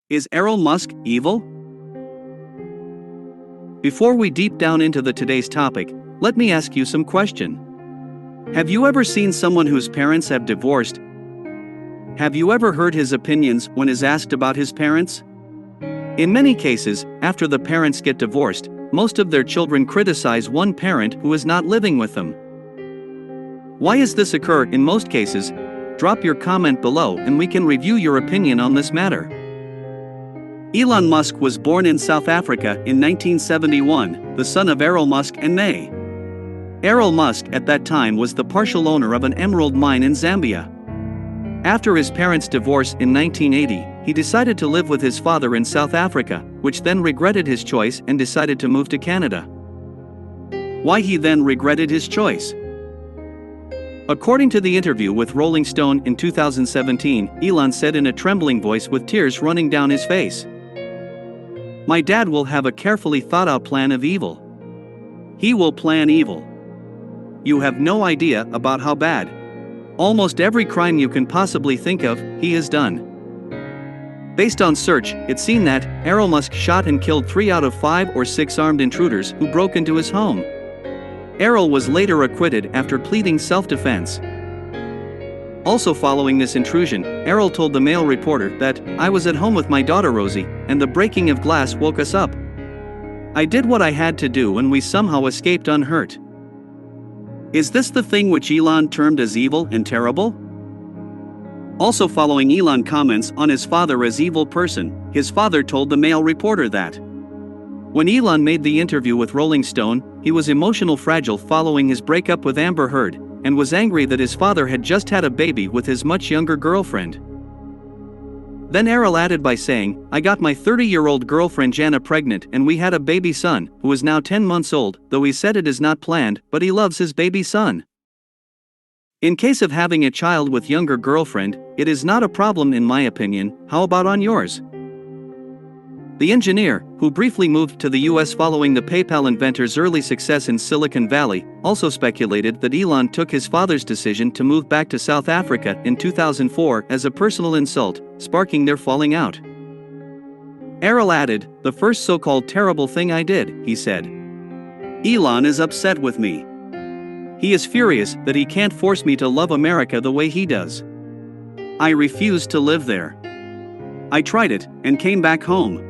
Is Elon Musk evil? Before we deep down into today's topic, let me ask you some question. Have you ever seen someone whose parents have divorced? Have you ever heard his opinions when is asked about his parents? In many cases, after the parents get divorced, most of their children criticize one parent who is not living with them. Why does this occur in most cases? Drop your comment below and we can review your opinion on this matter. Elon Musk was born in South Africa in 1971, the son of Errol Musk and May. Errol Musk at that time was the partial owner of an emerald mine in Zambia. After his parents' divorce in 1980, he decided to live with his father in South Africa, which then regretted his choice and decided to move to Canada. Why he then regretted his choice? According to the interview with Rolling Stone in 2017, Elon said in a trembling voice with tears running down his face, "My dad will have a carefully thought out plan of evil. He will plan evil. You have no idea about how bad. Almost every crime you can possibly think of, he has done." Based on search, it's seen that Errol Musk shot and killed 3 out of 5 or 6 armed intruders who broke into his home. Errol was later acquitted after pleading self-defense. Also following this intrusion, Errol told the Mail reporter that, "I was at home with my daughter Rosie, and the breaking of glass woke us up. I did what I had to do and we somehow escaped unhurt." Is this the thing which Elon termed as evil and terrible? Also following Elon comments on his father as evil person, his father told the Mail reporter that when Elon made the interview with Rolling Stone, he was emotional fragile following his breakup with Amber Heard, and was angry that his father had just had a baby with his much younger girlfriend. Then Errol added by saying, "I got my 30-year-old girlfriend Jana pregnant and we had a baby son, who is now 10 months old, though he said it is not planned, but he loves his baby son." In case of having a child with younger girlfriend, it is not a problem in my opinion. How about on yours? The engineer, who briefly moved to the US following the PayPal inventor's early success in Silicon Valley, also speculated that Elon took his father's decision to move back to South Africa in 2004 as a personal insult, sparking their falling out. Errol added, "The first so-called terrible thing I did," he said. "Elon is upset with me. He is furious that he can't force me to love America the way he does. I refuse to live there. I tried it and came back home."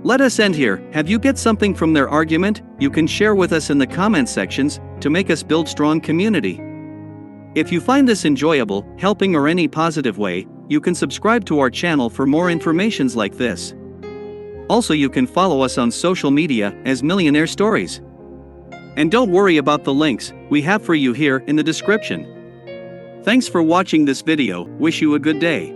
Let us end here. Have you get something from their argument? You can share with us in the comment sections to make us build strong community. If you find this enjoyable, helping or any positive way, you can subscribe to our channel for more informations like this. Also you can follow us on social media as Millionaire Stories. And don't worry about the links, we have for you here in the description. Thanks for watching this video, wish you a good day.